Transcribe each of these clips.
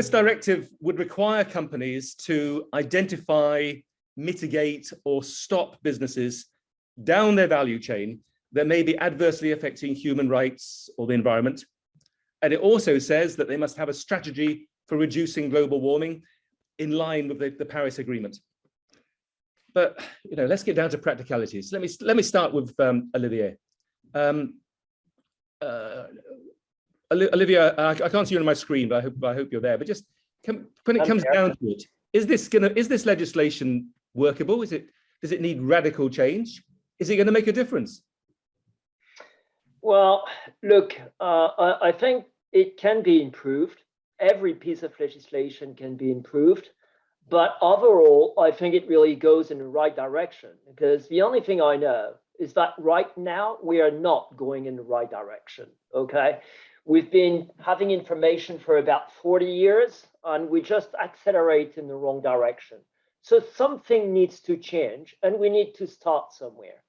this directive would require companies to identify, mitigate, or stop businesses down their value chain that may be adversely affecting human rights or the environment. And it also says that they must have a strategy for reducing global warming in line with the Paris Agreement. But let's get down to practicalities. Let me start with Olivier. Olivia, I can't see you on my screen, but I hope you're there. But just when it comes down to it, is this legislation workable? Does it need radical change? Is it going to make a difference? Well, look, I think it can be improved. Every piece of legislation can be improved. But overall, I think it really goes in the right direction, because the only thing I know is that right now we are not going in the right direction. Okay. We've been having information for about 40 years and we just accelerate in the wrong direction. So something needs to change and we need to start somewhere.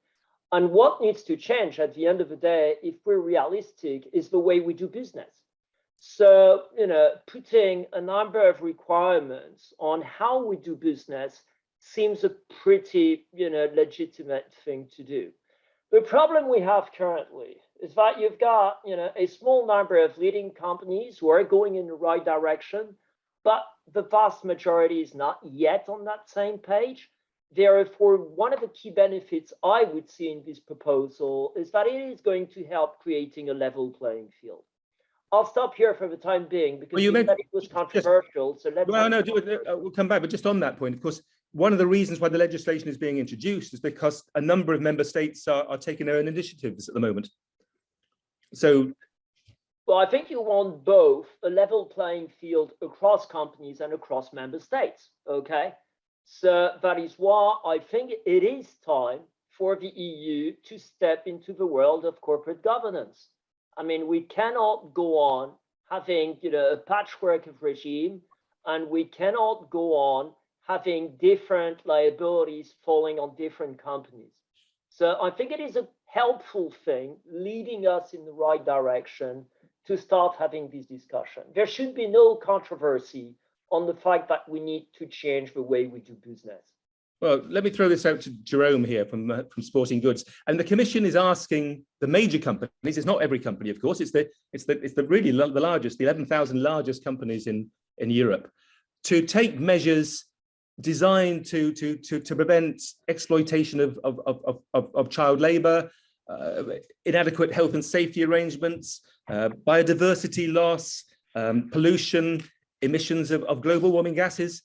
And what needs to change at the end of the day, if we're realistic, is the way we do business. So, putting a number of requirements on how we do business seems a pretty, legitimate thing to do. The problem we have currently is that you've got, a small number of leading companies who are going in the right direction, but the vast majority is not yet on that same page. Therefore, one of the key benefits I would see in this proposal is that it is going to help creating a level playing field. I'll stop here for the time being because you said it was controversial. So let's. Well, no, we'll come back, but just on that point, of course, one of the reasons why the legislation is being introduced is because a number of member states are taking their own initiatives at the moment. So, well, I think you want both a level playing field across companies and across member states. Okay, so that is why I think it is time for the EU to step into the world of corporate governance. I mean, we cannot go on having, a patchwork of regime, and we cannot go on having different liabilities falling on different companies. So I think it is a helpful thing leading us in the right direction to start having this discussion. There should be no controversy on the fact that we need to change the way we do business. Well, let me throw this out to Jerome here from Sporting Goods. And the Commission is asking the major companies, it's not every company, of course, it's the really the largest, the 11,000 largest companies in Europe, to take measures designed to prevent exploitation of child labor, inadequate health and safety arrangements, biodiversity loss, pollution, emissions of global warming gases.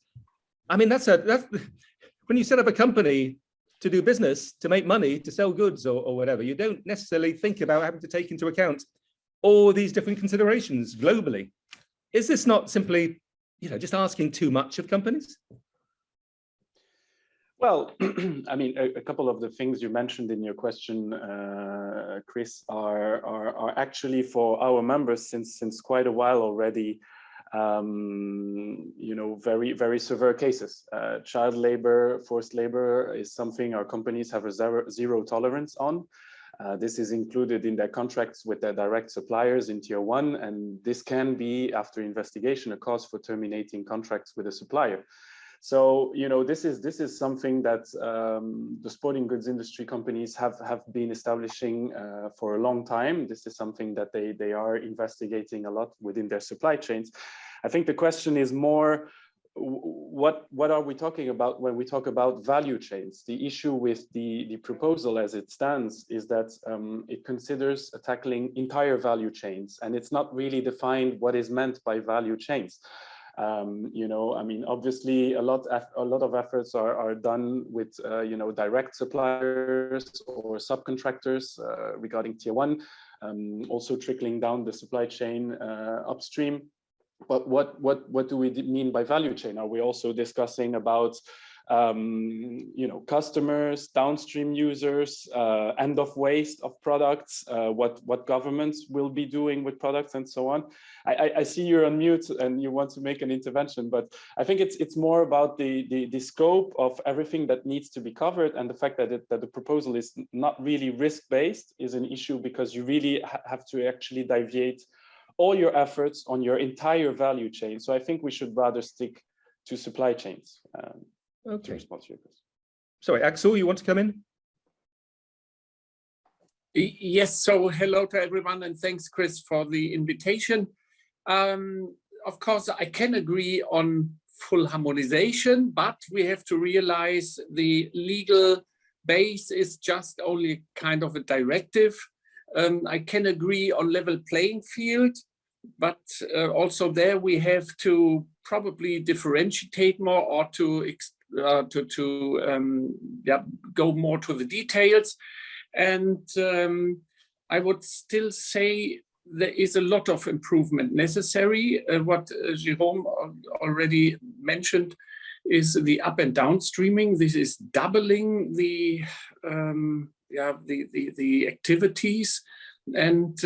I mean, that's when you set up a company to do business, to make money, to sell goods or whatever, you don't necessarily think about having to take into account all these different considerations globally. Is this not simply, just asking too much of companies? Well, I mean, a couple of the things you mentioned in your question, Chris, are actually for our members since quite a while already. Very, very severe cases. Child labor, forced labor is something our companies have a zero tolerance on. This is included in their contracts with their direct suppliers in Tier 1, and this can be, after investigation, a cause for terminating contracts with a supplier. So, this is something that the sporting goods industry companies have been establishing for a long time. This is something that they are investigating a lot within their supply chains. I think the question is more, what are we talking about when we talk about value chains? The issue with the proposal as it stands is that it considers tackling entire value chains, and it's not really defined what is meant by value chains. I mean, obviously, a lot of efforts are done with, direct suppliers or subcontractors regarding Tier 1, also trickling down the supply chain upstream. But what do we mean by value chain? Are we also discussing about customers, downstream users, end of waste of products, what governments will be doing with products and so on? I see you're on mute and you want to make an intervention, but I think it's more about the scope of everything that needs to be covered, and the fact that the proposal is not really risk-based is an issue, because you really have to actually deviate all your efforts on your entire value chain. So I think we should rather stick to supply chains to respond to your question. Sorry, Axel, you want to come in? Yes, so hello to everyone, and thanks, Chris, for the invitation. Of course, I can agree on full harmonization, but we have to realize the legal base is just only kind of a directive. I can agree on level playing field, but also there we have to probably differentiate more, or to go more to the details. And I would still say there is a lot of improvement necessary. What Jérôme already mentioned is the up and downstreaming. This is doubling the activities, and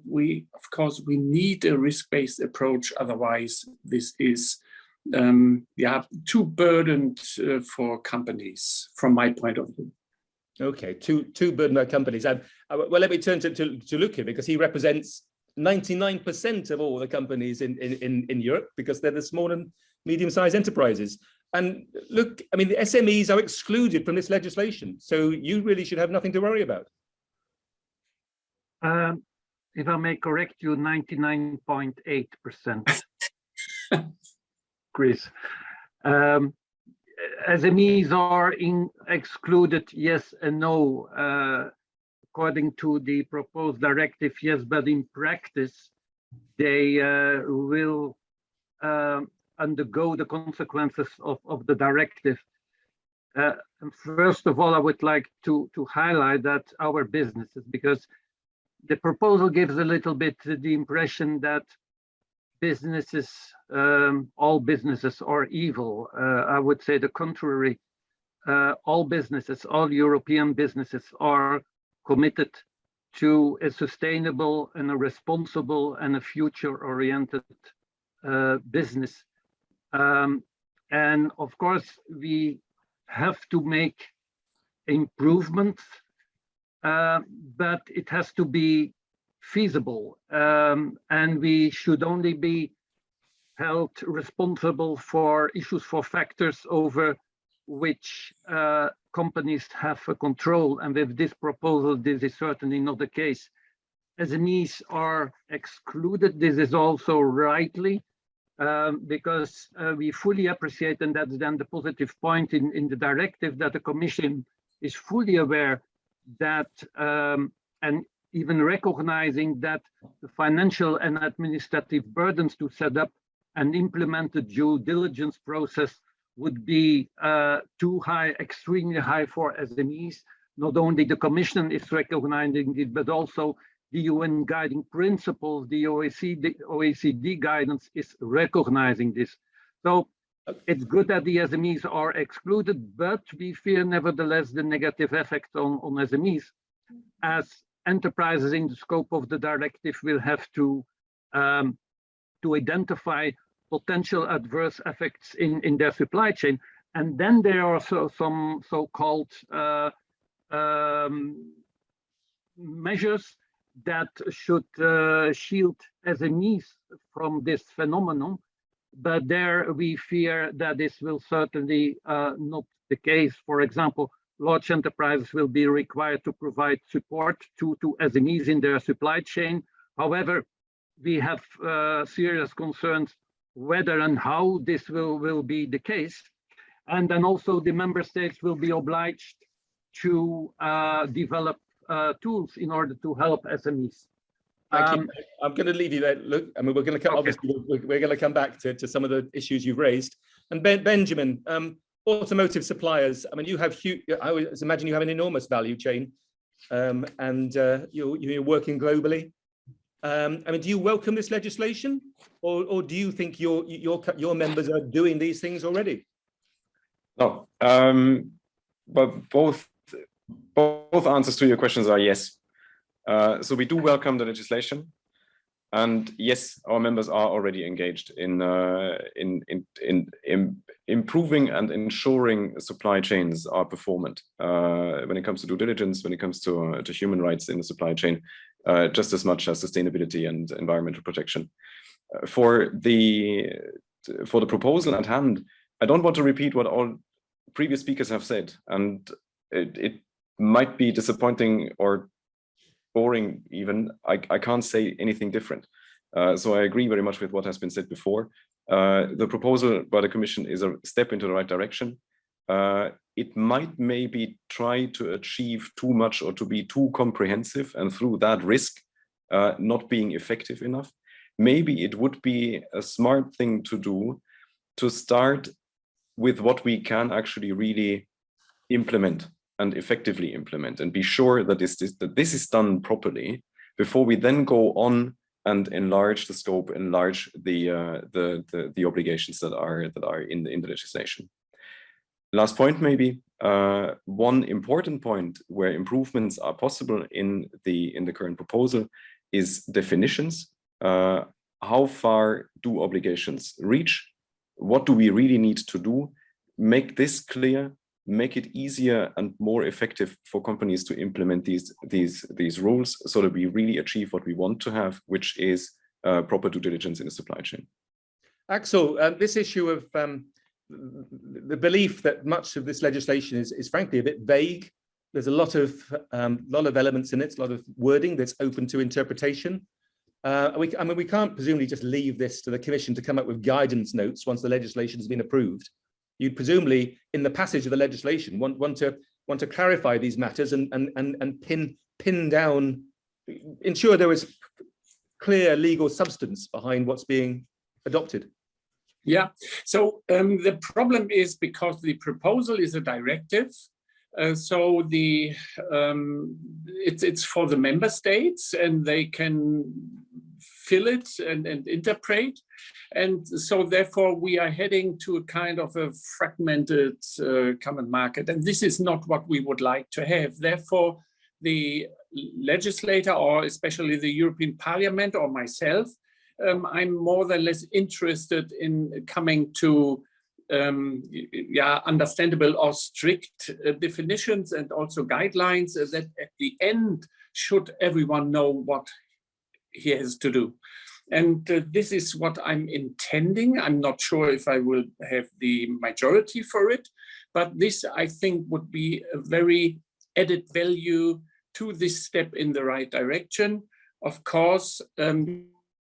we, of course, we need a risk-based approach. Otherwise, this is too burdened for companies, from my point of view. Okay, two burdened companies. Well, let me turn to Luc here, because he represents 99% of all the companies in Europe, because they're the small and medium-sized enterprises. And look, I mean, the SMEs are excluded from this legislation, so you really should have nothing to worry about. If I may correct you, 99.8%, Chris. SMEs are excluded, yes and no, according to the proposed directive, yes, but in practice, they will undergo the consequences of the directive. First of all, I would like to highlight that our businesses, because the proposal gives a little bit the impression that businesses, all businesses are evil. I would say the contrary. All businesses, all European businesses are committed to a sustainable and a responsible and a future-oriented business. And of course, we have to make improvements, but it has to be feasible, and we should only be held responsible for issues, for factors over which companies have a control. And with this proposal, this is certainly not the case. SMEs are excluded. This is also rightly, because we fully appreciate, and that's then the positive point in the directive, that the Commission is fully aware that, and even recognizing that the financial and administrative burdens to set up and implement the due diligence process would be too high, extremely high for SMEs. Not only the Commission is recognizing it, but also the UN guiding principles, the OECD guidance is recognizing this. So it's good that the SMEs are excluded, but we fear nevertheless the negative effect on SMEs, as enterprises in the scope of the directive will have to identify potential adverse effects in their supply chain. And then there are some so-called measures that should shield SMEs from this phenomenon. But there we fear that this will certainly not the case. For example, large enterprises will be required to provide support to SMEs in their supply chain. However, we have serious concerns whether and how this will be the case. And then also the member states will be obliged to develop tools in order to help SMEs. Thank you. I'm going to leave you there. Look, I mean, we're going to come, obviously we're going to come back to some of the issues you've raised. And Benjamin, automotive suppliers, I mean, you have huge, I always imagine you have an enormous value chain, and you're working globally. I mean, do you welcome this legislation, or do you think your members are doing these things already? No, but both answers to your questions are yes. So we do welcome the legislation, and yes, our members are already engaged in improving and ensuring supply chains are performant when it comes to due diligence, when it comes to human rights in the supply chain. just as much as sustainability and environmental protection. For the proposal at hand, I don't want to repeat what all previous speakers have said, and it might be disappointing or boring even. I can't say anything different. So I agree very much with what has been said before. The proposal by the Commission is a step into the right direction. It might maybe try to achieve too much or to be too comprehensive, and through that risk not being effective enough. Maybe it would be a smart thing to do to start with what we can actually really implement and effectively implement, and be sure that this is done properly before we then go on and enlarge the scope, enlarge the obligations that are in the legislation. Last point, maybe one important point where improvements are possible in the current proposal is definitions. How far do obligations reach? What do we really need to do? Make this clear, make it easier and more effective for companies to implement these rules, so that we really achieve what we want to have, which is proper due diligence in the supply chain. Axel, this issue of the belief that much of this legislation is frankly a bit vague. There's a lot of elements in it, a lot of wording that's open to interpretation. I mean, we can't presumably just leave this to the Commission to come up with guidance notes once the legislation has been approved. You'd presumably, in the passage of the legislation, want to clarify these matters and pin down, ensure there is clear legal substance behind what's being adopted. Yeah, so the problem is because the proposal is a directive, so it's for the member states, and they can fill it and interpret. And so therefore we are heading to a kind of a fragmented common market. And this is not what we would like to have. Therefore, the legislator, or especially the European Parliament or myself, I'm more or less interested in coming to understandable or strict definitions and also guidelines that at the end should everyone know what he has to do. And this is what I'm intending. I'm not sure if I will have the majority for it, but this, I think, would be a very added value to this step in the right direction. Of course,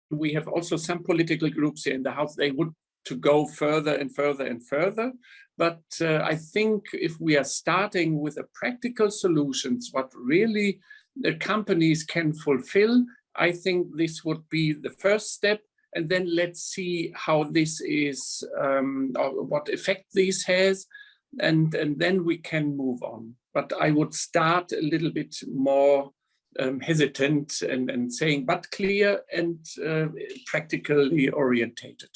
we have also some political groups here in the House, they would to go further and further and further. But I think if we are starting with a practical solutions, what really the companies can fulfill, I think this would be the first step. And then let's see how this is, or what effect this has, and then we can move on. But I would start a little bit more hesitant and saying, but clear and practically orientated.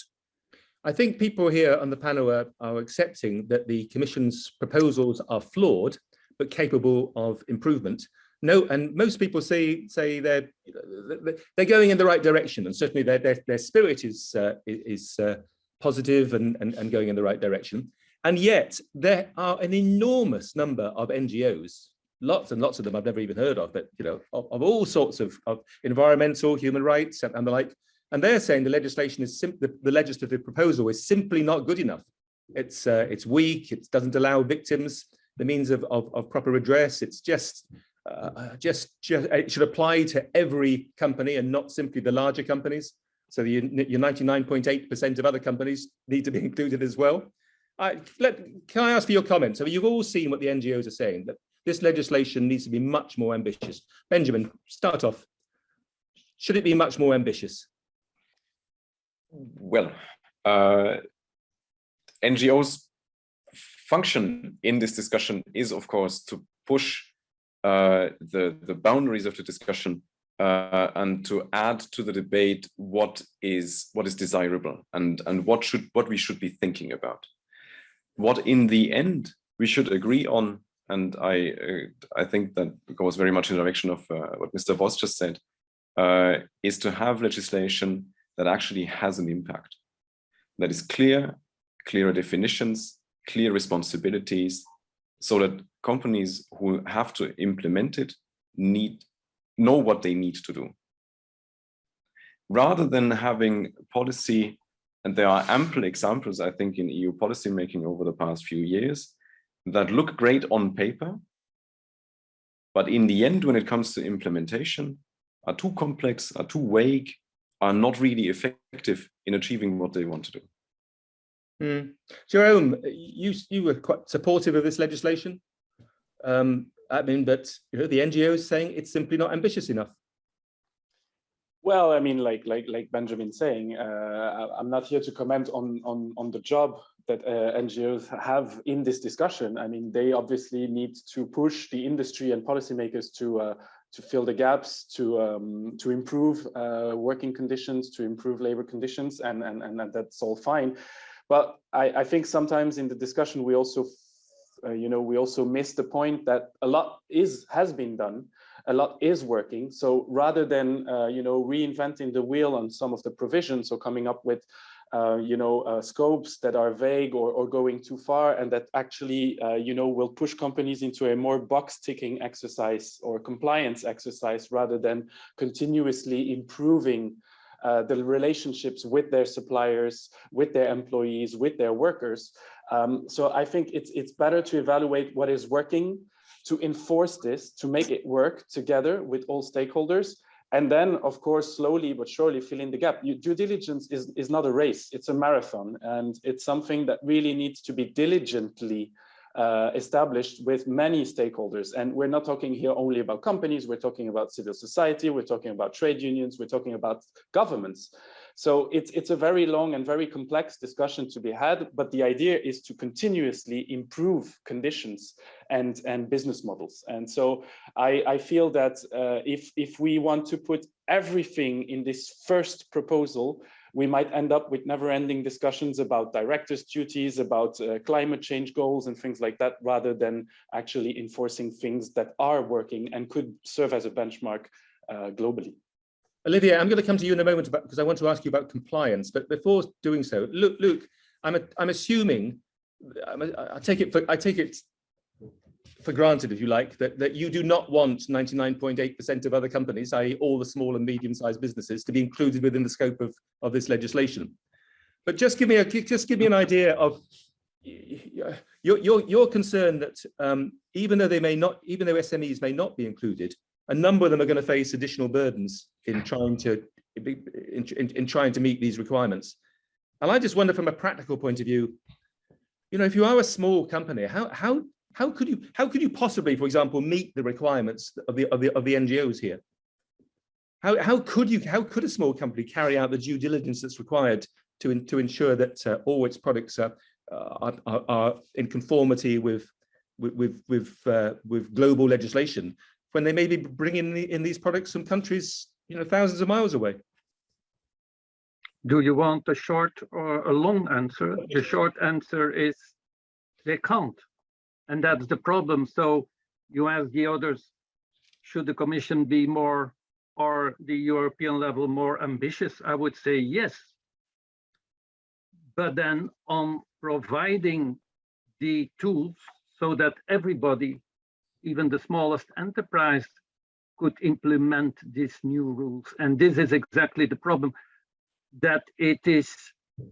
I think people here on the panel are accepting that the Commission's proposals are flawed, but capable of improvement. No, and most people say they're going in the right direction, and certainly their spirit is positive and going in the right direction. And yet there are an enormous number of NGOs, lots and lots of them I've never even heard of, but of all sorts of environmental, human rights and the like. And they're saying the legislation is the legislative proposal is simply not good enough. It's weak. It doesn't allow victims the means of proper redress. It's just it should apply to every company and not simply the larger companies. So your 99.8% of other companies need to be included as well. Can I ask for your comments? So you've all seen what the NGOs are saying, that this legislation needs to be much more ambitious. Benjamin, start off. Should it be much more ambitious? Well, NGOs' function in this discussion is, of course, to push the boundaries of the discussion and to add to the debate what is desirable and what we should be thinking about. What in the end we should agree on, and I think that goes very much in the direction of what Mr. Voss just said, is to have legislation that actually has an impact, that is clear definitions, clear responsibilities, so that companies who have to implement it need know what they need to do. Rather than having policy, and there are ample examples, I think, in EU policy making over the past few years that look great on paper, but in the end, when it comes to implementation, are too complex, are too vague, are not really effective in achieving what they want to do. Jerome, you were quite supportive of this legislation. I mean, but you know, the NGO is saying it's simply not ambitious enough. Well, I mean, like Benjamin's saying, I'm not here to comment on the job that NGOs have in this discussion. I mean, they obviously need to push the industry and policymakers to fill the gaps, to improve working conditions, to improve labor conditions, and that's all fine. But I think sometimes in the discussion we also, we also miss the point that a lot has been done. A lot is working. So rather than reinventing the wheel on some of the provisions or coming up with scopes that are vague or going too far and that actually will push companies into a more box ticking exercise or compliance exercise rather than continuously improving the relationships with their suppliers, with their employees, with their workers. So I think it's better to evaluate what is working, to enforce this, to make it work together with all stakeholders. And then, of course, slowly but surely fill in the gap. Due diligence is not a race, it's a marathon. And it's something that really needs to be diligently established with many stakeholders. And we're not talking here only about companies, we're talking about civil society, we're talking about trade unions, we're talking about governments. So it's a very long and very complex discussion to be had, but the idea is to continuously improve conditions and business models. And so I feel that if we want to put everything in this first proposal, we might end up with never-ending discussions about directors' duties, about climate change goals and things like that, rather than actually enforcing things that are working and could serve as a benchmark globally. Olivier, I'm going to come to you in a moment because I want to ask you about compliance. But before doing so, Luke, I'm assuming, I take it for granted, if you like, that you do not want 99.8% of other companies, i.e., all the small and medium-sized businesses, to be included within the scope of this legislation. But just give me an idea of your concern that even though SMEs may not be included, a number of them are going to face additional burdens in trying to meet these requirements. And I just wonder, from a practical point of view, if you are a small company, how could you possibly, for example, meet the requirements of the NGOs here? How could a small company carry out the due diligence that's required to ensure that all its products are in conformity with global legislation, when they may be bringing in these products from countries, thousands of miles away? Do you want a short or a long answer? The short answer is they can't. And that's the problem. So you ask the others, should the Commission be more, or the European level, more ambitious? I would say yes. But then on providing the tools so that everybody, even the smallest enterprise, could implement these new rules. And this is exactly the problem, that it is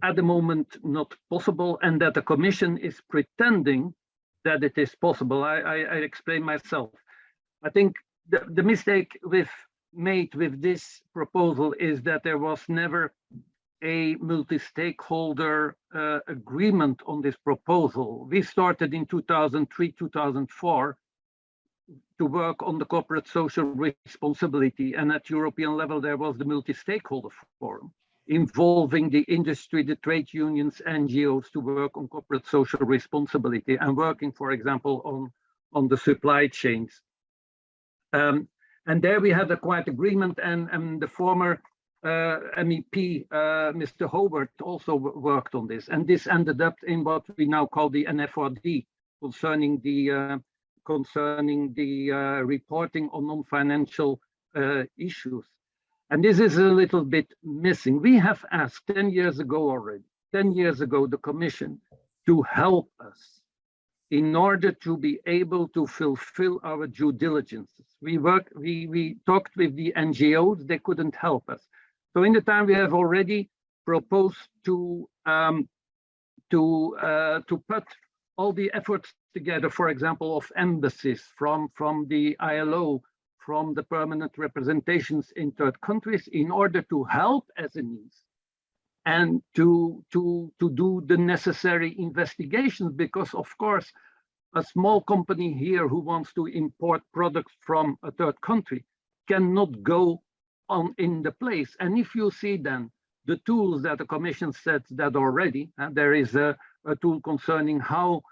at the moment not possible, and that the Commission is pretending that it is possible. I explain myself. I think the mistake made with this proposal is that there was never a multi-stakeholder agreement on this proposal. We started in 2003, 2004 to work on the corporate social responsibility, and at European level there was the multi-stakeholder forum involving the industry, the trade unions, NGOs to work on corporate social responsibility and working, for example, on the supply chains. And there we had a quiet agreement, and the former MEP, Mr. Howard, also worked on this. And this ended up in what we now call the NFRD, concerning the reporting on non-financial issues. And this is a little bit missing. We have asked 10 years ago already, 10 years ago, the Commission to help us in order to be able to fulfill our due diligences. We talked with the NGOs, they couldn't help us. So in the time we have already proposed to put all the efforts together, for example, of embassies from the ILO, from the permanent representations in third countries, in order to help SMEs and to do the necessary investigations, because of course, a small company here who wants to import products from a third country cannot go on in the place. And if you see then the tools that the Commission said that already, there is a tool concerning how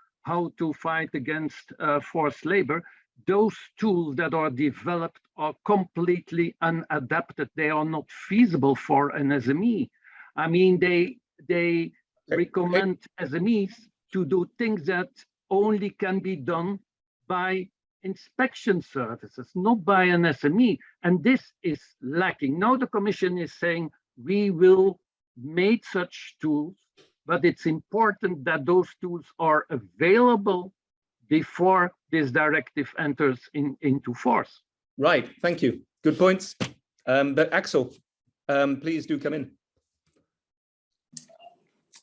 to fight against forced labor. Those tools that are developed are completely unadapted. They are not feasible for an SME. I mean, they recommend SMEs to do things that only can be done by inspection services, not by an SME. And this is lacking. Now the Commission is saying we will make such tools, but it's important that those tools are available before this directive enters into force. Right, thank you. Good points. But Axel, please do come in.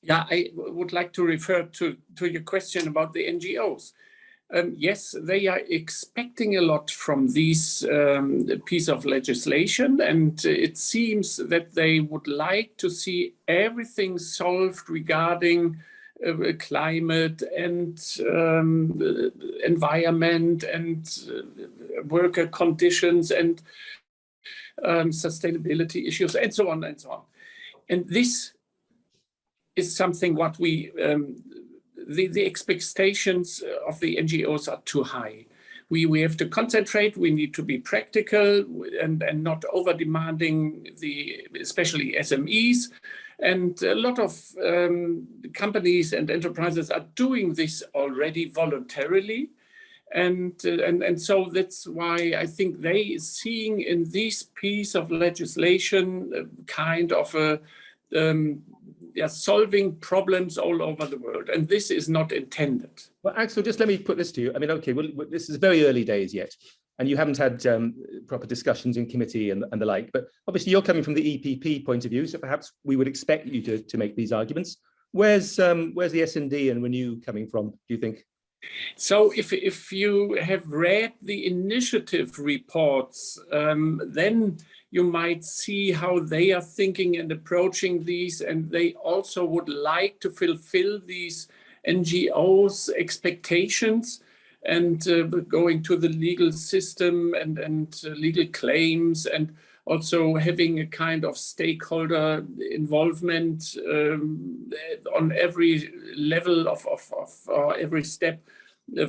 Yeah, I would like to refer to your question about the NGOs. Yes, they are expecting a lot from this piece of legislation, and it seems that they would like to see everything solved regarding climate and environment and worker conditions and sustainability issues and so on and so on. And this is something what we the expectations of the NGOs are too high. We have to concentrate, we need to be practical and not over demanding especially SMEs. And a lot of companies and enterprises are doing this already voluntarily. And so that's why I think they seeing in this piece of legislation kind of a solving problems all over the world, and this is not intended. Well, Axel, just let me put this to you. I mean, okay, well, this is very early days yet, and you haven't had proper discussions in committee and the like, but obviously you're coming from the EPP point of view, so perhaps we would expect you to make these arguments. Where's the S&D and Renew coming from, do you think? So if you have read the initiative reports, then you might see how they are thinking and approaching these, and they also would like to fulfill these NGOs' expectations and going to the legal system and legal claims, and also having a kind of stakeholder involvement on every level of every step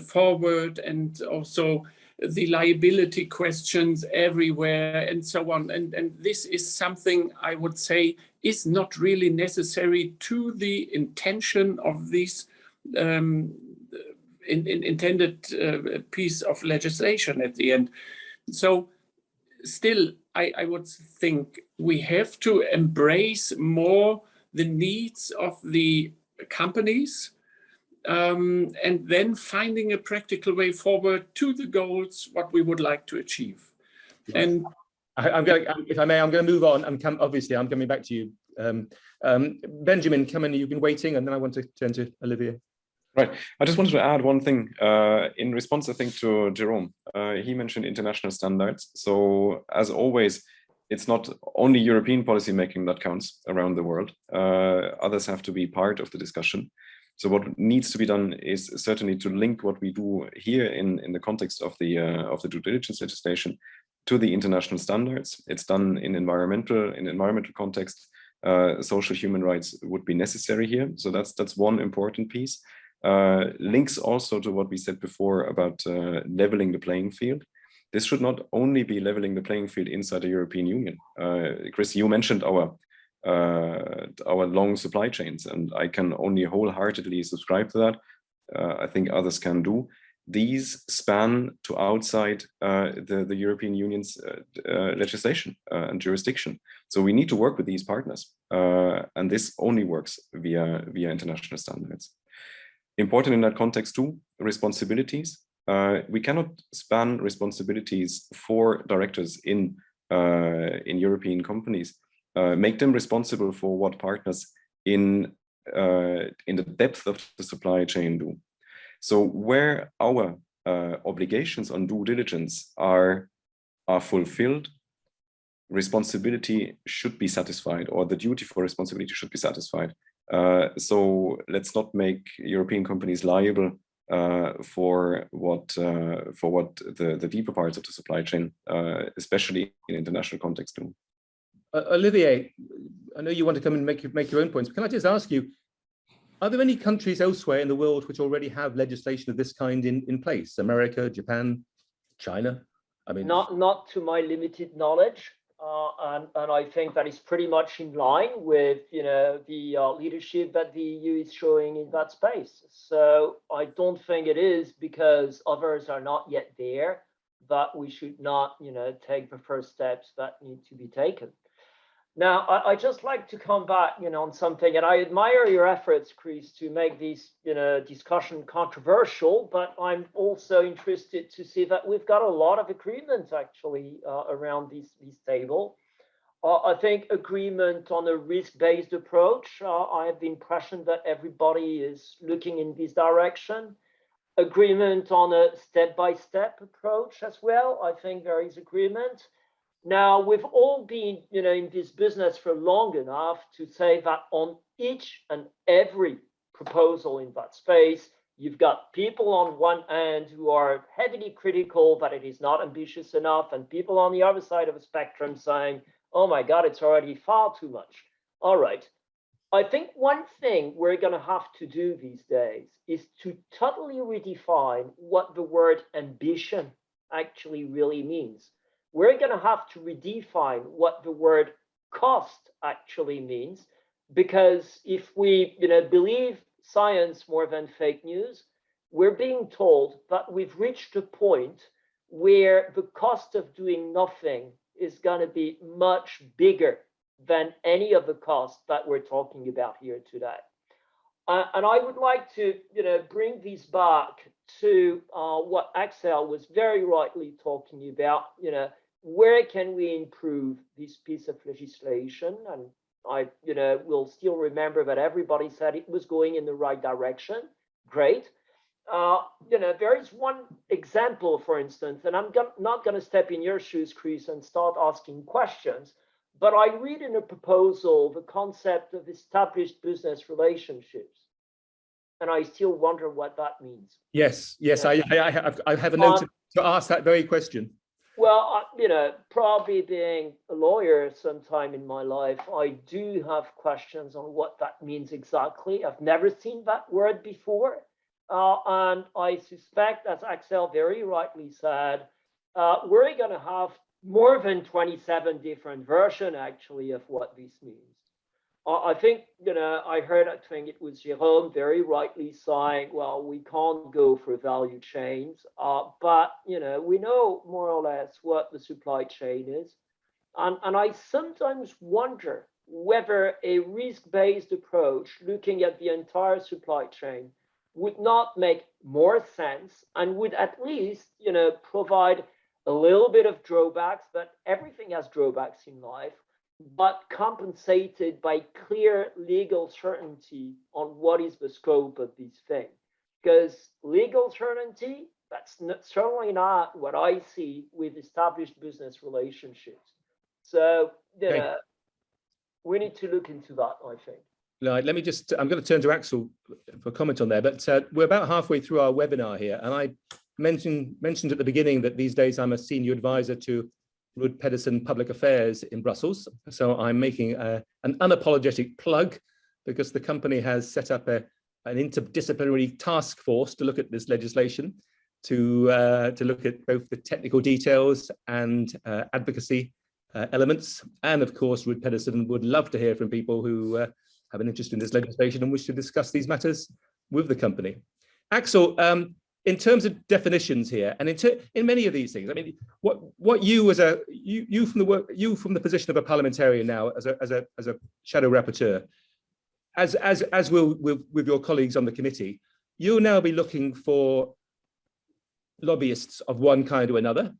forward, and also the liability questions everywhere and so on. And this is something I would say is not really necessary to the intention of this intended piece of legislation at the end. So still, I would think we have to embrace more the needs of the companies, and then finding a practical way forward to the goals what we would like to achieve. And I'm going, if I may, I'm going to move on. Obviously, I'm coming back to you. Benjamin, come in. You've been waiting, and then I want to turn to Olivier. Right. I just wanted to add one thing in response, I think, to Jerome. He mentioned international standards. So as always, it's not only European policy making that counts around the world. Others have to be part of the discussion. So what needs to be done is certainly to link what we do here in the context of the due diligence legislation to the international standards. It's done in environmental context. Social human rights would be necessary here. So that's one important piece. Links also to what we said before about leveling the playing field. This should not only be leveling the playing field inside the European Union. Chris, you mentioned our long supply chains, and I can only wholeheartedly subscribe to that. I think others can do. These span to outside the European Union's legislation and jurisdiction. So we need to work with these partners, and this only works via international standards. Important in that context too, responsibilities. We cannot span responsibilities for directors in European companies, make them responsible for what partners in the depth of the supply chain do. So where our obligations on due diligence are fulfilled, responsibility should be satisfied, or the duty for responsibility should be satisfied. So let's not make European companies liable for what the deeper parts of the supply chain, especially in international context, do. Olivier, I know you want to come and make your own points, but can I just ask you, are there any countries elsewhere in the world which already have legislation of this kind in place? America, Japan, China? I mean, not to my limited knowledge, and I think that is pretty much in line with the leadership that the EU is showing in that space. So I don't think it is because others are not yet there that we should not take the first steps that need to be taken. Now, I just like to come back, on something, and I admire your efforts, Chris, to make this, discussion controversial. But I'm also interested to see that we've got a lot of agreement actually around this table. I think agreement on a risk-based approach. I have the impression that everybody is looking in this direction. Agreement on a step-by-step approach as well. I think there is agreement. Now, we've all been, in this business for long enough to say that on each and every proposal in that space, you've got people on one end who are heavily critical that it is not ambitious enough, and people on the other side of the spectrum saying, oh my God, it's already far too much. All right. I think one thing we're going to have to do these days is to totally redefine what the word ambition actually really means. We're going to have to redefine what the word cost actually means, because if we believe science more than fake news, we're being told that we've reached a point where the cost of doing nothing is going to be much bigger than any of the costs that we're talking about here today. And I would like to bring this back to what Axel was very rightly talking about, where can we improve this piece of legislation? And I will still remember that everybody said it was going in the right direction. Great. There is one example, for instance, and I'm not going to step in your shoes, Chris, and start asking questions, but I read in a proposal the concept of established business relationships, and I still wonder what that means. yes, I have a note to ask that very question. Well, probably being a lawyer sometime in my life, I do have questions on what that means exactly. I've never seen that word before. And I suspect, as Axel very rightly said, we're going to have more than 27 different versions actually of what this means. I think, I think it was Jérôme very rightly saying, well, we can't go for value chains, but, we know more or less what the supply chain is. And I sometimes wonder whether a risk-based approach looking at the entire supply chain would not make more sense and would at least, provide a little bit of drawbacks, but everything has drawbacks in life, but compensated by clear legal certainty on what is the scope of this thing. Because legal certainty, that's certainly not what I see with established business relationships. So, we need to look into that, I think. Right, let me just, I'm going to turn to Axel for a comment on there, but we're about halfway through our webinar here, and I mentioned at the beginning that these days I'm a senior advisor to Ruud Pedersen Public Affairs in Brussels. So I'm making an unapologetic plug because the company has set up an interdisciplinary task force to look at this legislation, to look at both the technical details and advocacy elements. And of course, Ruud Pedersen would love to hear from people who have an interest in this legislation and wish to discuss these matters with the company. Axel, in terms of definitions here, and in many of these things, I mean, what you as you from the position of a parliamentarian now, as a shadow rapporteur, as will with your colleagues on the committee, you'll now be looking for lobbyists of one kind or another,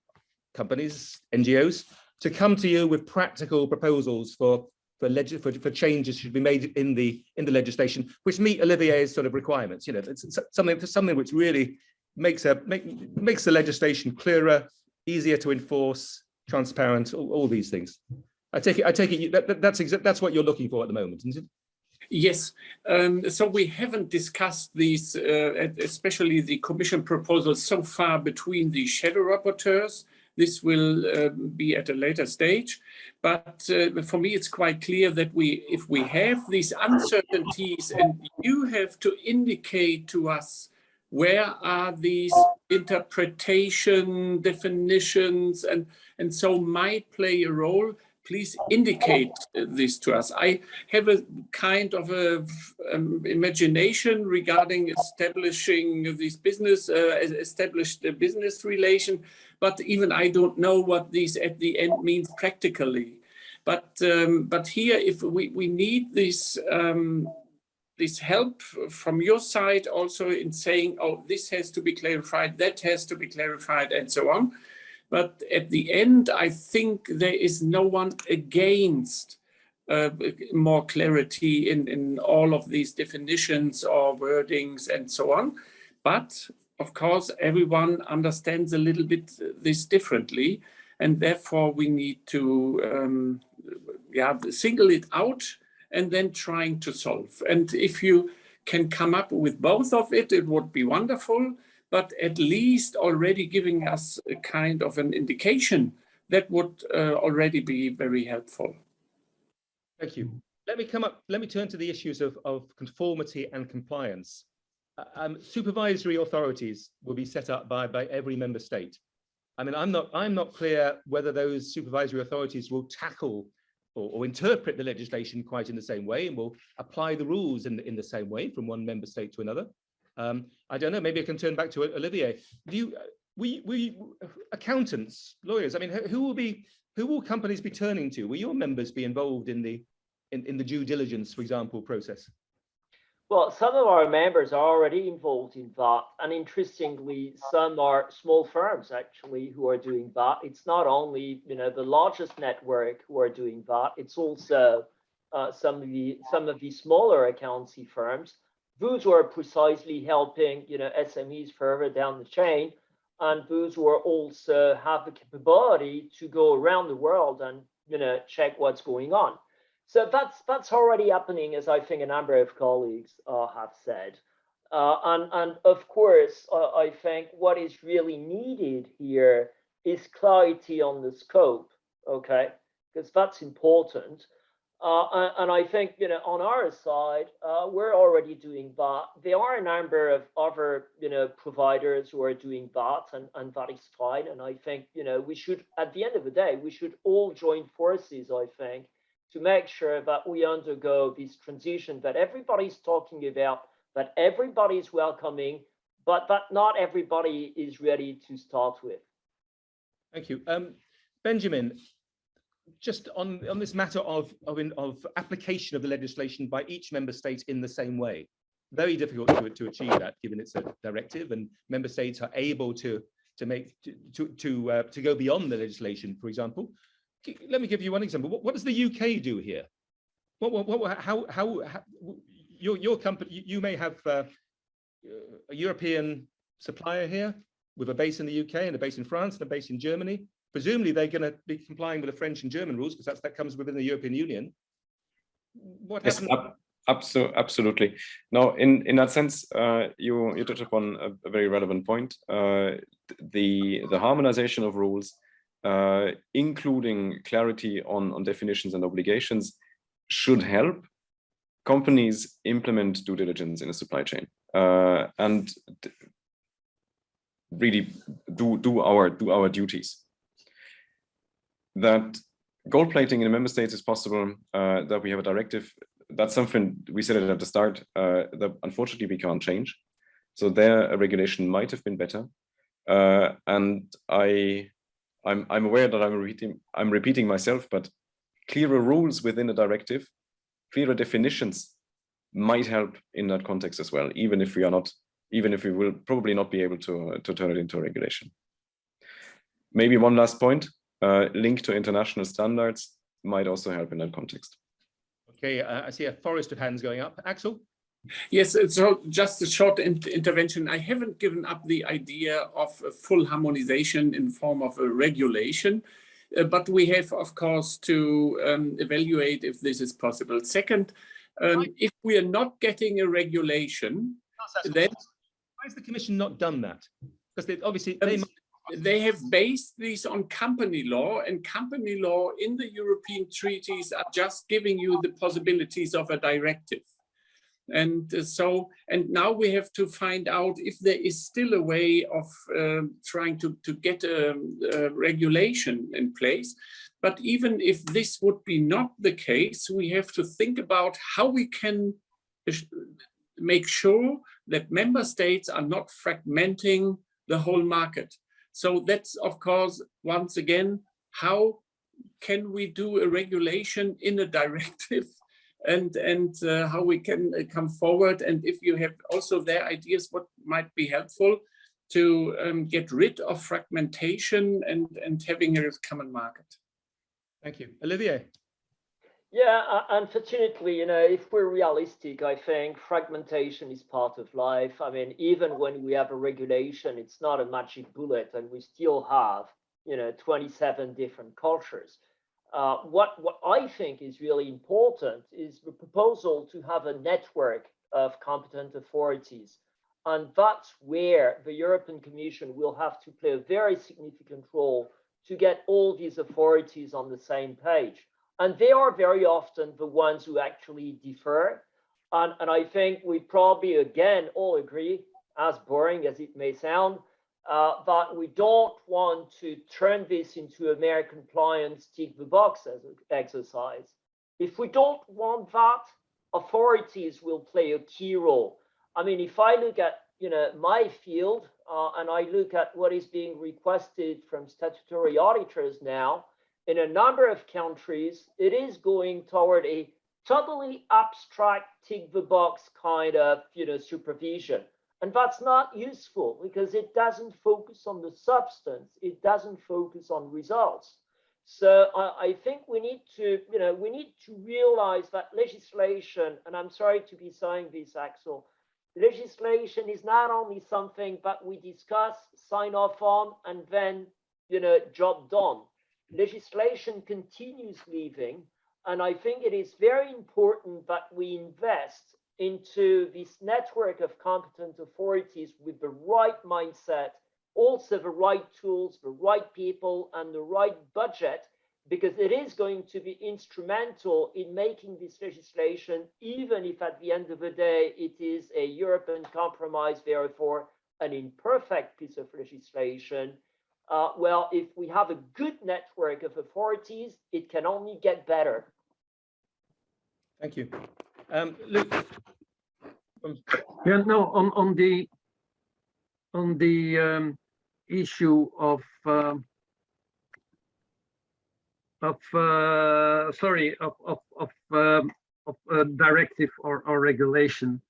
companies, NGOs, to come to you with practical proposals for changes should be made in the legislation, which meet Olivier's sort of requirements. You know, it's something which really makes the legislation clearer, easier to enforce, transparent, all these things. I take it that's what you're looking for at the moment, isn't it? Yes, so we haven't discussed these, especially the Commission proposals so far between the shadow rapporteurs. This will be at a later stage, but for me it's quite clear that if we have these uncertainties and you have to indicate to us where are these interpretation definitions and so might play a role, please indicate this to us. I have a kind of imagination regarding establishing this business, established a business relation, but even I don't know what these at the end means practically. But here, if we need this help from your side also in saying, oh, this has to be clarified, that has to be clarified, and so on. But at the end, I think there is no one against more clarity in all of these definitions or wordings and so on. But of course, everyone understands a little bit this differently. And therefore, we need to single it out and then trying to solve. And if you can come up with both of it, it would be wonderful. But at least already giving us a kind of an indication that would already be very helpful. Thank you. Let me turn to the issues of conformity and compliance. Supervisory authorities will be set up by every member state. I mean, I'm not clear whether those supervisory authorities will tackle or interpret the legislation quite in the same way and will apply the rules in the same way from one member state to another. I don't know, maybe I can turn back to Olivier. We accountants, lawyers, I mean, who will companies be turning to? Will your members be involved in the due diligence, for example, process? Well, some of our members are already involved in that. And interestingly, some are small firms actually who are doing that. It's not only, you know, the largest network who are doing that. It's also some of the smaller accountancy firms. Those who are precisely helping, you know, SMEs further down the chain, and those who are also have the capability to go around the world and, you know, check what's going on. So that's already happening, as I think a number of colleagues have said. And of course, I think what is really needed here is clarity on the scope, okay? Because that's important. And I think, you know, on our side, we're already doing that. There are a number of other, you know, providers who are doing that, and that is fine. And I think, you know, we should, at the end of the day, we should all join forces, I think, to make sure that we undergo this transition that everybody's talking about, that everybody's welcoming, but that not everybody is ready to start with. Thank you. Benjamin, just on this matter of application of the legislation by each member state in the same way, very difficult to achieve that, given it's a directive and member states are able to go beyond the legislation, for example. Let me give you one example. What does the UK do here? How your company, you may have a European supplier here with a base in the UK and a base in France and a base in Germany. Presumably they're going to be complying with the French and German rules because that comes within the European Union. What happens? Yes, absolutely. Now, in that sense, you touch upon a very relevant point. The harmonization of rules, including clarity on definitions and obligations, should help companies implement due diligence in a supply chain and really do our duties. That gold plating in the member states is possible, that we have a directive. That's something we said it at the start that unfortunately we can't change. So there a regulation might have been better. And I'm aware that I'm repeating myself, but clearer rules within a directive, clearer definitions might help in that context as well, even if we are not even if we will probably not be able to turn it into a regulation. Maybe one last point, link to international standards might also help in that context. Okay, I see a forest of hands going up. Axel? Yes, so just a short intervention. I haven't given up the idea of a full harmonization in form of a regulation, but we have, of course, to evaluate if this is possible. Second, if we are not getting a regulation, then why has the Commission not done that? Because obviously they have based these on company law, and company law in the European treaties are just giving you the possibilities of a directive. And now we have to find out if there is still a way of trying to get a regulation in place. But even if this would be not the case, we have to think about how we can make sure that member states are not fragmenting the whole market. So that's, of course, once again, how can we do a regulation in a directive, and how we can come forward, and if you have also their ideas what might be helpful to get rid of fragmentation and having a common market. Thank you. Olivier? Yeah, unfortunately, if we're realistic, I think fragmentation is part of life. I mean, even when we have a regulation, it's not a magic bullet, and we still have, 27 different cultures. What I think is really important is the proposal to have a network of competent authorities. And that's where the European Commission will have to play a very significant role to get all these authorities on the same page. And they are very often the ones who actually differ. And I think we probably, again, all agree, as boring as it may sound, that we don't want to turn this into American compliance tick the box exercise. If we don't want that, authorities will play a key role. I mean, if I look at my field and I look at what is being requested from statutory auditors now, in a number of countries, it is going toward a totally abstract tick the box kind of supervision. And that's not useful because it doesn't focus on the substance. It doesn't focus on results. So I think we need to realize that legislation, and I'm sorry to be saying this, Axel, legislation is not only something that we discuss, sign off on, and then job done. Legislation continues living, and I think it is very important that we invest into this network of competent authorities with the right mindset, also the right tools, the right people, and the right budget, because it is going to be instrumental in making this legislation, even if at the end of the day, it is a European compromise, therefore an imperfect piece of legislation. Well, if we have a good network of authorities, it can only get better. Thank you. Luke. Yeah, no, on the issue of directive or regulation.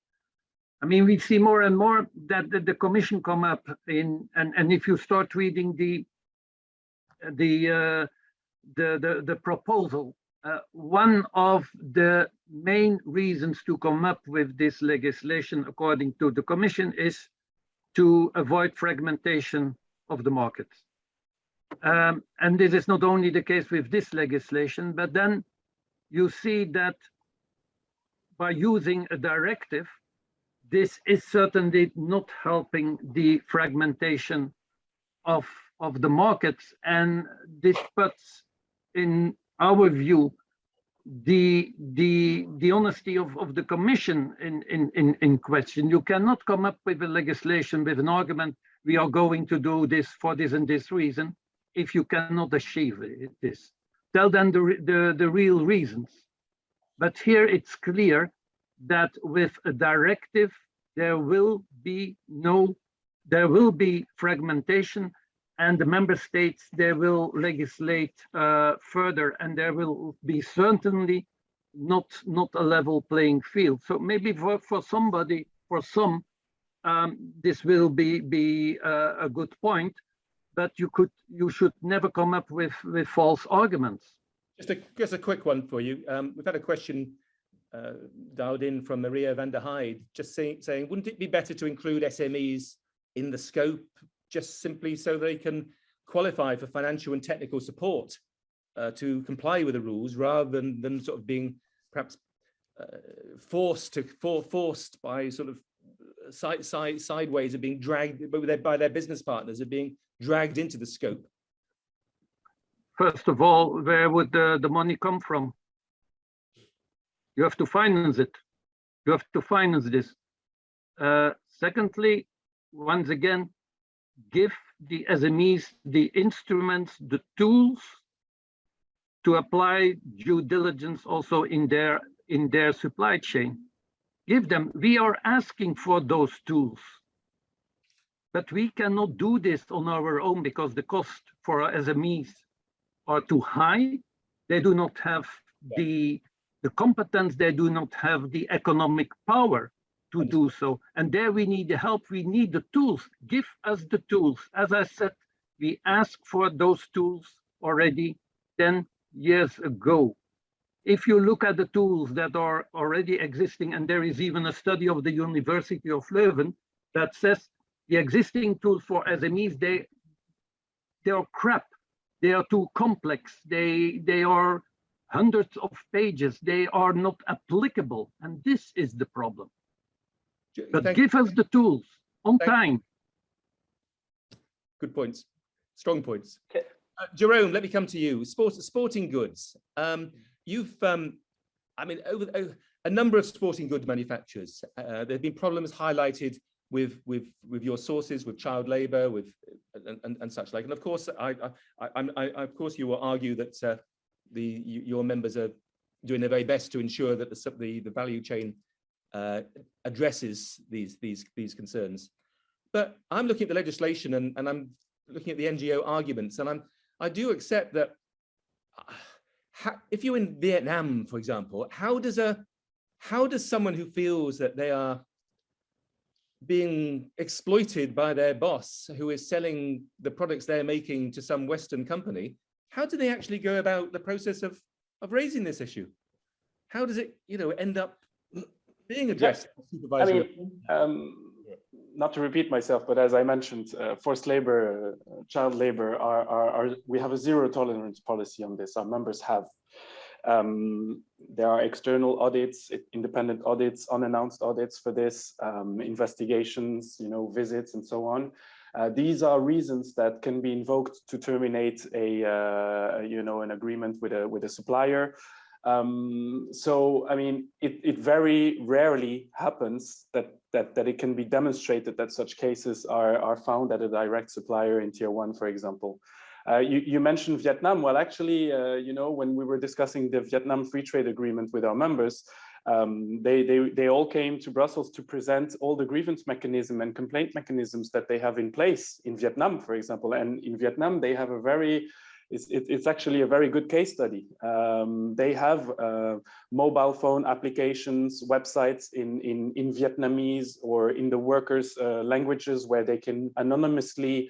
I mean, we see more and more that the Commission come up in, and if you start reading the proposal, one of the main reasons to come up with this legislation, according to the Commission, is to avoid fragmentation of the market. And this is not only the case with this legislation, but then you see that by using a directive, this is certainly not helping the fragmentation of the markets, and this puts, in our view, the honesty of the Commission in question. You cannot come up with a legislation with an argument, we are going to do this for this and this reason, if you cannot achieve this. Tell them the real reasons. But here it's clear that with a directive, there will be fragmentation, and the member states, they will legislate further, and there will be certainly not a level playing field. So maybe for some, this will be a good point, but you should never come up with false arguments. Just a quick one for you. We've had a question dialed in from Maria van der Heide, just saying, wouldn't it be better to include SMEs in the scope, just simply so they can qualify for financial and technical support to comply with the rules, rather than sort of being perhaps forced by sort of sideways of being dragged by their business partners, of being dragged into the scope? First of all, where would the money come from? You have to finance it. You have to finance this. Secondly, once again, give the SMEs the instruments, the tools to apply due diligence also in their supply chain. Give them. We are asking for those tools, but we cannot do this on our own because the cost for our SMEs are too high. They do not have the competence, they do not have the economic power to do so. And there we need the help, we need the tools. Give us the tools. As I said, we asked for those tools already 10 years ago. If you look at the tools that are already existing, and there is even a study of the University of Leuven that says the existing tools for SMEs, they are crap. They are too complex. They are hundreds of pages. They are not applicable. And this is the problem. But give us the tools on time. Good points. Strong points. Okay. Jerome, let me come to you. Sporting goods. You've, I mean, over a number of sporting goods manufacturers, there have been problems highlighted with your sources, with child labour, and such like. And of course, of course, you will argue that your members are doing their very best to ensure that the value chain addresses these concerns. But I'm looking at the legislation and I'm looking at the NGO arguments, and I do accept that if you're in Vietnam, for example, how does someone who feels that they are being exploited by their boss, who is selling the products they're making to some Western company, how do they actually go about the process of raising this issue? How does it, end up being addressed? I mean, not to repeat myself, but as I mentioned, forced labor, child labor we have a zero tolerance policy on this. Our members have. There are external audits, independent audits, unannounced audits for this, investigations, visits and so on. These are reasons that can be invoked to terminate an agreement with a supplier. So, I mean, it very rarely happens that it can be demonstrated that such cases are found at a direct supplier in Tier 1, for example. You mentioned Vietnam. Well, actually, when we were discussing the Vietnam Free Trade Agreement with our members, they all came to Brussels to present all the grievance mechanism and complaint mechanisms that they have in place in Vietnam, for example. And in Vietnam, they have it's actually a very good case study. They have mobile phone applications, websites in Vietnamese or in the workers' languages where they can anonymously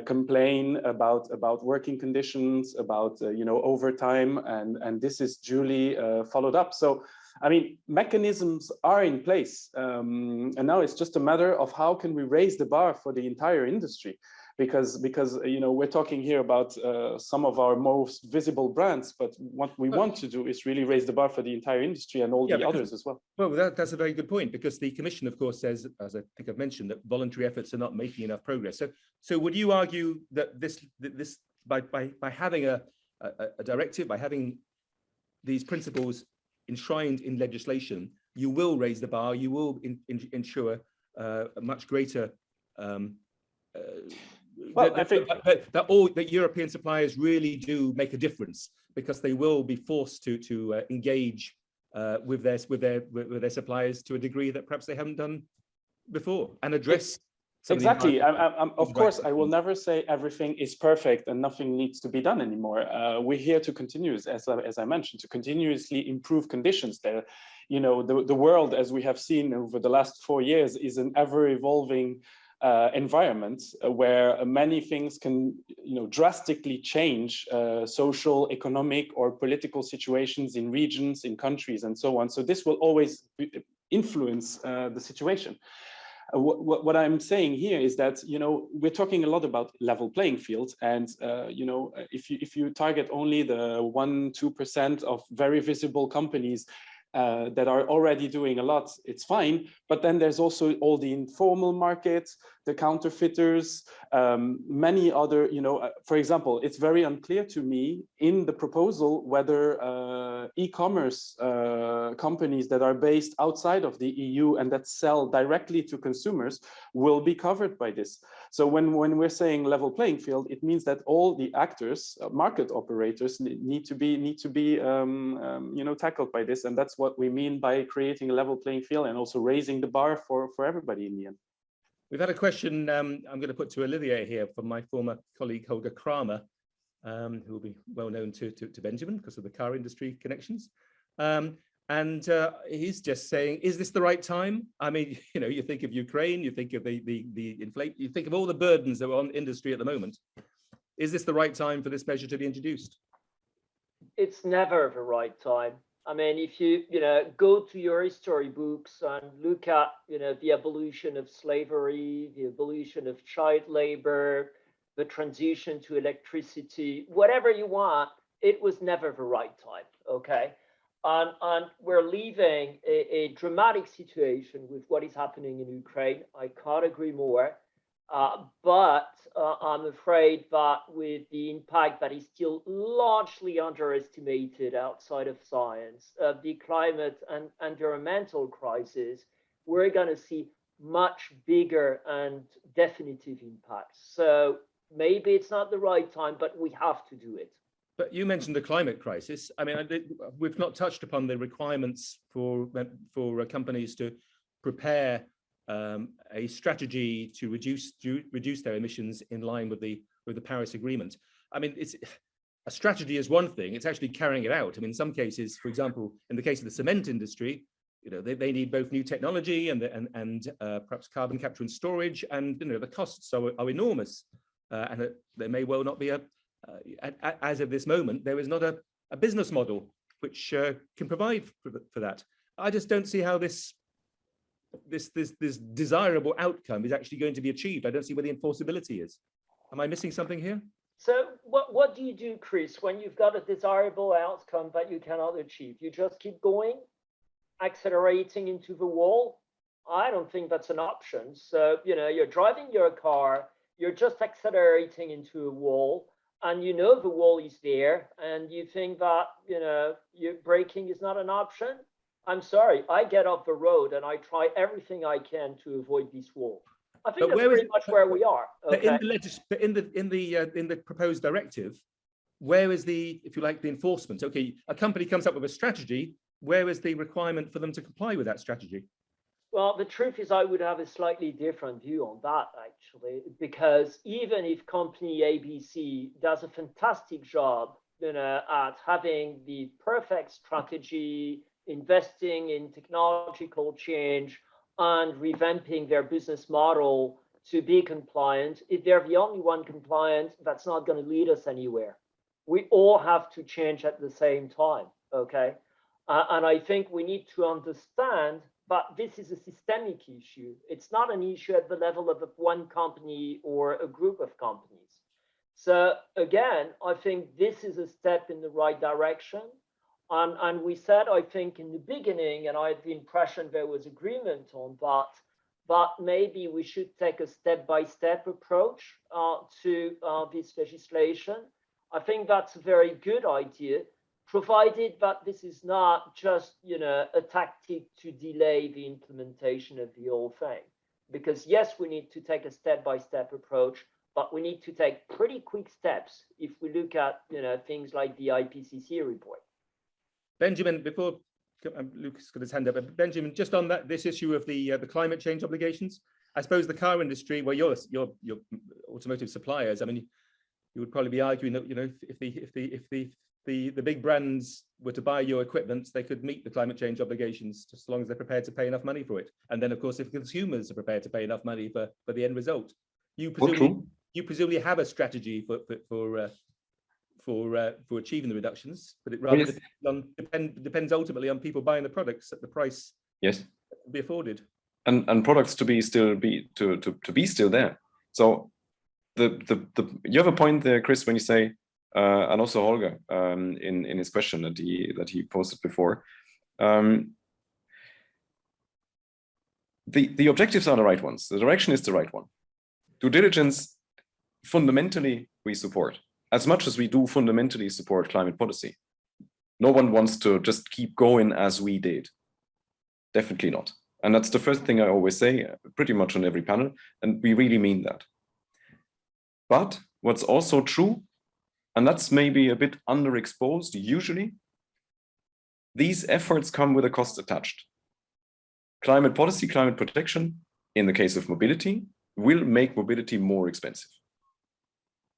complain about working conditions, about overtime, and this is duly followed up. So, I mean, mechanisms are in place, and now it's just a matter of how can we raise the bar for the entire industry, because we're talking here about some of our most visible brands, but what we want to do is really raise the bar for the entire industry and all the others as well. Well, that's a very good point, because the Commission, of course, says, as I think I've mentioned, that voluntary efforts are not making enough progress. So would you argue that this by having a directive, by having these principles enshrined in legislation, you will raise the bar, you will ensure a much greater that European suppliers really do make a difference, because they will be forced to engage with their suppliers to a degree that perhaps they haven't done before, and address. Exactly. Of course, I will never say everything is perfect and nothing needs to be done anymore. We're here to continue, as I mentioned, to continuously improve conditions. There you know, the world, as we have seen over the last 4 years, is an ever evolving environment where many things can, you know, drastically change social, economic, or political situations in regions, in countries, and so on. So this will always influence the situation. What I'm saying here is that, you know, we're talking a lot about level playing field, and you know, if you target only the 1-2% of very visible companies that are already doing a lot, it's fine. But then there's also all the informal markets, the counterfeiters, many other, you know, for example, it's very unclear to me in the proposal whether e-commerce companies that are based outside of the EU and that sell directly to consumers will be covered by this. So when we're saying level playing field, it means that all the actors, market operators, need to be you know, tackled by this, and that's what we mean by creating a level playing field and also raising the bar for everybody in the end. We've had a question I'm going to put to Olivier here from my former colleague Holger Kramer, who will be well known to Benjamin because of the car industry connections. And he's just saying, is this the right time? I mean, you know, you think of Ukraine, you think of the inflation, you think of all the burdens that are on industry at the moment. Is this the right time for this measure to be introduced? It's never the right time. I mean, if you go to your history books and look at, you know, the evolution of slavery, the evolution of child labor, the transition to electricity, whatever you want, it was never the right time, okay? And we're leaving a dramatic situation with what is happening in Ukraine. I can't agree more. But I'm afraid that with the impact that is still largely underestimated outside of science, the climate and environmental crisis, we're going to see much bigger and definitive impacts. So maybe it's not the right time, but we have to do it. But you mentioned the climate crisis. I mean, we've not touched upon the requirements for companies to prepare a strategy to reduce their emissions in line with the Paris Agreement. I mean, a strategy is one thing; it's actually carrying it out. I mean, in some cases, for example, in the case of the cement industry, you know, they need both new technology and perhaps carbon capture and storage, and you know, the costs are enormous, and there may well not be as of this moment, there is not a business model which can provide for that. I just don't see how this desirable outcome is actually going to be achieved. I don't see where the enforceability is. Am I missing something here? So what do you do, Chris, when you've got a desirable outcome that you cannot achieve? You just keep going, accelerating into the wall? I don't think that's an option. So, you know, you're driving your car, you're just accelerating into a wall, and you know the wall is there, and you think that, you know, braking is not an option. I'm sorry, I get off the road and I try everything I can to avoid this wall. I think that's pretty much where we are. Okay? In the proposed directive, where is the, if you like, the enforcement? Okay, a company comes up with a strategy. Where is the requirement for them to comply with that strategy? Well, the truth is I would have a slightly different view on that, actually, because even if company ABC does a fantastic job, you know, at having the perfect strategy, investing in technological change and revamping their business model to be compliant, if they're the only one compliant, that's not going to lead us anywhere. We all have to change at the same time, okay? And I think we need to understand that this is a systemic issue. It's not an issue at the level of one company or a group of companies. So again, I think this is a step in the right direction. And we said, I think in the beginning, and I had the impression there was agreement on that, but maybe we should take a step-by-step approach to this legislation. I think that's a very good idea, provided that this is not just, you know, a tactic to delay the implementation of the whole thing. Because yes, we need to take a step-by-step approach, but we need to take pretty quick steps if we look at, you know, things like the IPCC report. Benjamin, before Lucas got his hand up, Benjamin, just on this issue of the climate change obligations, I suppose the car industry, well, your automotive suppliers, I mean, you would probably be arguing that, you know, if the the big brands were to buy your equipment, they could meet the climate change obligations just as long as they're prepared to pay enough money for it. And then, of course, if consumers are prepared to pay enough money for the end result, you presumably have a strategy for achieving the reductions, but it rather depends ultimately on people buying the products at the price yes to be afforded, and products to be still there. So you have a point there, Chris, when you say and also Holger in his question that he posted before. The objectives are the right ones. The direction is the right one. Due diligence, fundamentally, we support. As much as we do fundamentally support climate policy. No one wants to just keep going as we did. Definitely not. And that's the first thing I always say, pretty much on every panel, and we really mean that. But what's also true, and that's maybe a bit underexposed usually, these efforts come with a cost attached. Climate policy, climate protection, in the case of mobility, will make mobility more expensive.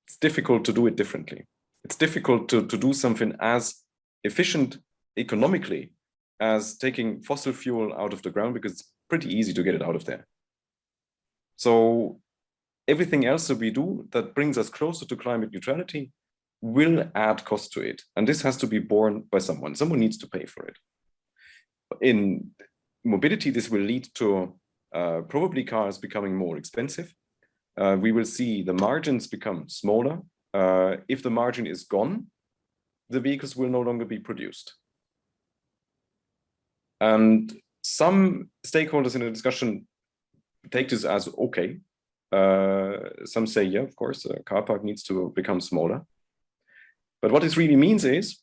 It's difficult to do it differently. It's difficult to do something as efficient economically as taking fossil fuel out of the ground, because it's pretty easy to get it out of there. So everything else that we do that brings us closer to climate neutrality will add cost to it. And this has to be borne by someone. Someone needs to pay for it. In mobility, this will lead to probably cars becoming more expensive. We will see the margins become smaller. If the margin is gone, the vehicles will no longer be produced. And some stakeholders in the discussion take this as okay. Some say, yeah, of course, the car park needs to become smaller. But what this really means is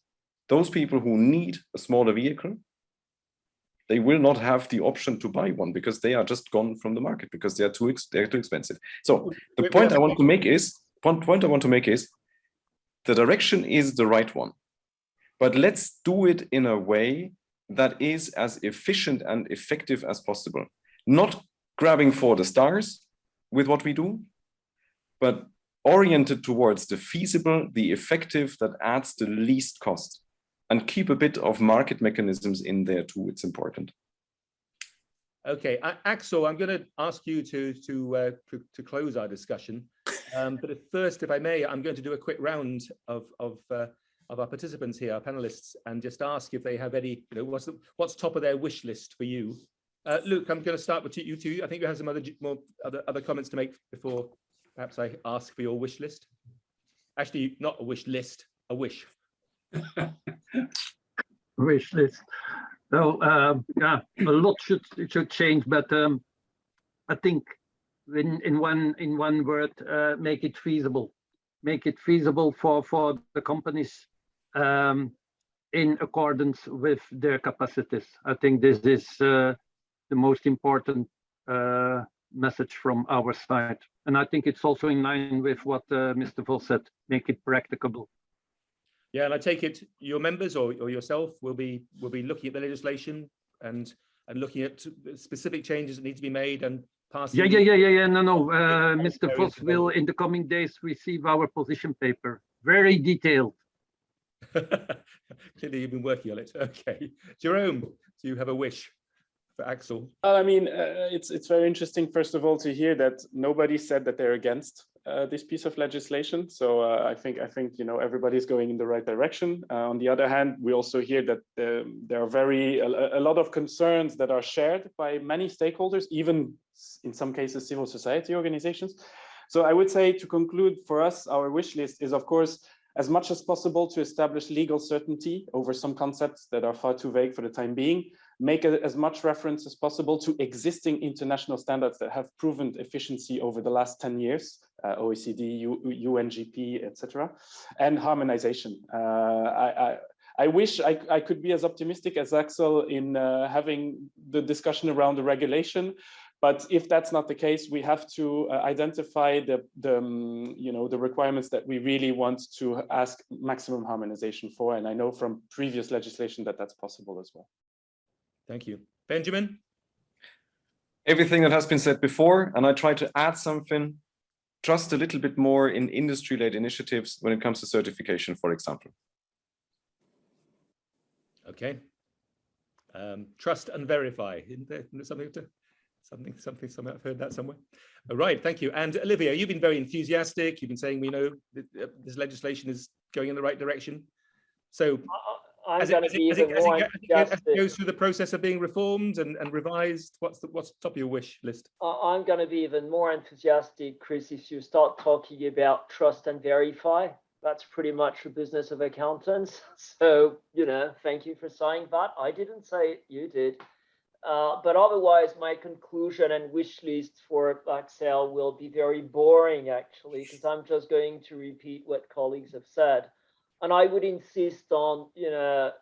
those people who need a smaller vehicle, they will not have the option to buy one because they are just gone from the market because they're too expensive. So the point I want to make is, the direction is the right one, but let's do it in a way that is as efficient and effective as possible. Not grabbing for the stars with what we do, but oriented towards the feasible, the effective that adds the least cost, and keep a bit of market mechanisms in there too. It's important. Okay, Axel, I'm going to ask you to close our discussion, but at first, if I may, I'm going to do a quick round of our participants here, our panelists, and just ask if they have any, what's top of their wish list for you. Luke, I'm going to start with you two. I think you have some other comments to make before perhaps I ask for your wish list. Actually, not a wish list, a wish. Wish list. So yeah, a lot should change, but I think in one word, make it feasible. Make it feasible for the companies in accordance with their capacities. I think this is the most important message from our side, and I think it's also in line with what Mr. Vos said. Make it practicable. Yeah, and I take it your members or yourself will be looking at the legislation and looking at specific changes that need to be made and passing. Yeah. No. Mr. Vos will in the coming days receive our position paper, very detailed. Clearly, you've been working on it. Okay, Jerome, do you have a wish for Axel? I mean, it's very interesting, first of all, to hear that nobody said that they're against this piece of legislation. So I think everybody's going in the right direction. On the other hand, we also hear that there are a lot of concerns that are shared by many stakeholders, even in some cases civil society organizations. So I would say, to conclude, for us, our wish list is, of course, as much as possible to establish legal certainty over some concepts that are far too vague for the time being, make as much reference as possible to existing international standards that have proven efficiency over the last 10 years, OECD, UNGP, etc., and harmonization. I wish I could be as optimistic as Axel in having the discussion around the regulation. But if that's not the case, we have to identify the requirements that we really want to ask maximum harmonization for. And I know from previous legislation that that's possible as well. Thank you. Benjamin? Everything that has been said before, and I try to add something, trust a little bit more in industry-led initiatives when it comes to certification, for example. Okay. Trust and verify. Isn't there something I've heard that somewhere. All right, thank you. And Olivia, you've been very enthusiastic. You've been saying we know that this legislation is going in the right direction. So I'm as going to be even more enthusiastic. it goes through the process of being reformed and revised, what's top of your wish list? I'm going to be even more enthusiastic, Chris, if you start talking about trust and verify. That's pretty much the business of accountants. So, thank you for saying that. I didn't say it, you did. But otherwise, my conclusion and wish list for Excel will be very boring, actually, because I'm just going to repeat what colleagues have said. And I would insist on,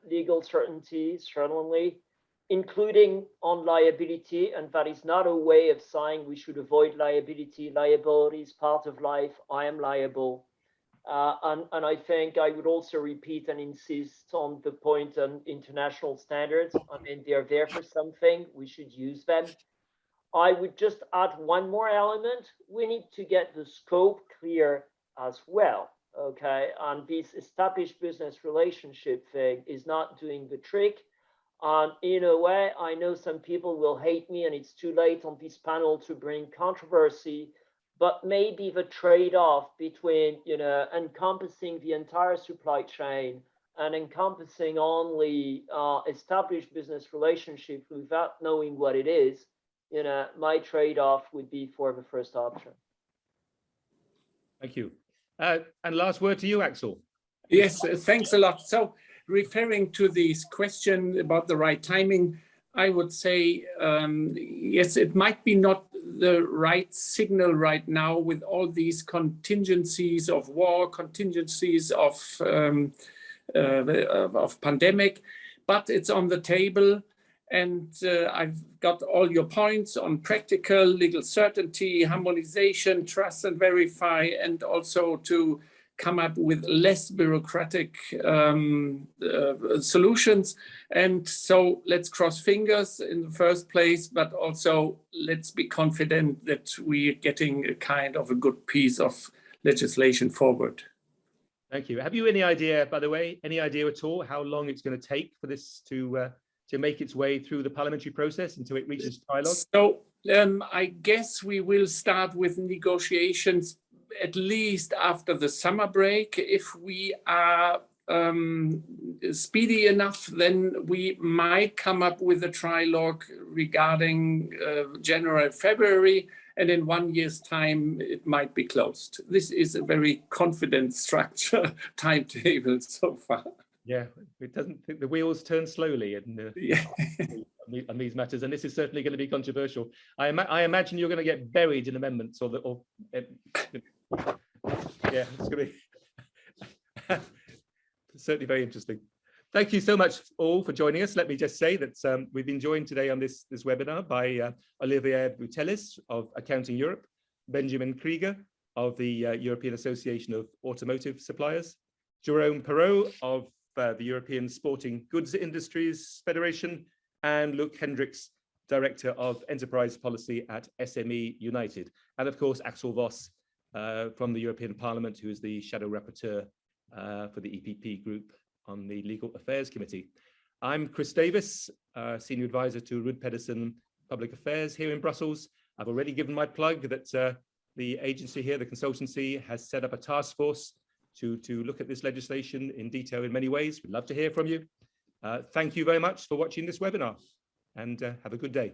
legal certainty, certainly, including on liability. And that is not a way of saying we should avoid liability. Liability is part of life. I am liable. And I think I would also repeat and insist on the point on international standards. I mean, they're there for something. We should use them. I would just add one more element. We need to get the scope clear as well. Okay, and this established business relationship thing is not doing the trick. In a way, I know some people will hate me and it's too late on this panel to bring controversy, but maybe the trade-off between, encompassing the entire supply chain and encompassing only established business relationships without knowing what it is, my trade-off would be for the first option. Thank you. And last word to you, Axel. Yes, thanks a lot. So referring to this question about the right timing, I would say, yes, it might be not the right signal right now with all these contingencies of war, contingencies of pandemic, but it's on the table. And I've got all your points on practical, legal certainty, harmonization, trust and verify, and also to come up with less bureaucratic solutions. And so let's cross fingers in the first place, but also let's be confident that we're getting a kind of a good piece of legislation forward. Thank you. Have you any idea, by the way, any idea at all how long it's going to take for this to make its way through the parliamentary process until it reaches trilogue? So I guess we will start with negotiations at least after the summer break. If we are speedy enough, then we might come up with a trilogue regarding January, February, and in 1 year's time, it might be closed. This is a very confident structure timetable so far. Yeah, it doesn't think the wheels turn slowly on these matters, and this is certainly going to be controversial. I imagine you're going to get buried in amendments, yeah, it's going to be certainly very interesting. Thank you so much all for joining us. Let me just say that we've been joined today on this webinar by Olivier Boutelis of Accounting Europe, Benjamin Krieger of the European Association of Automotive Suppliers, Jerome Perrault of the European Sporting Goods Industries Federation, and Luc Hendricks, Director of Enterprise Policy at SME United, and of course Axel Voss from the European Parliament, who is the Shadow Rapporteur for the EPP group on the Legal Affairs Committee. I'm Chris Davies, Senior Advisor to Ruud Pedersen Public Affairs here in Brussels. I've already given my plug that the agency here, the consultancy, has set up a task force to look at this legislation in detail in many ways. We'd love to hear from you. Thank you very much for watching this webinar, and have a good day.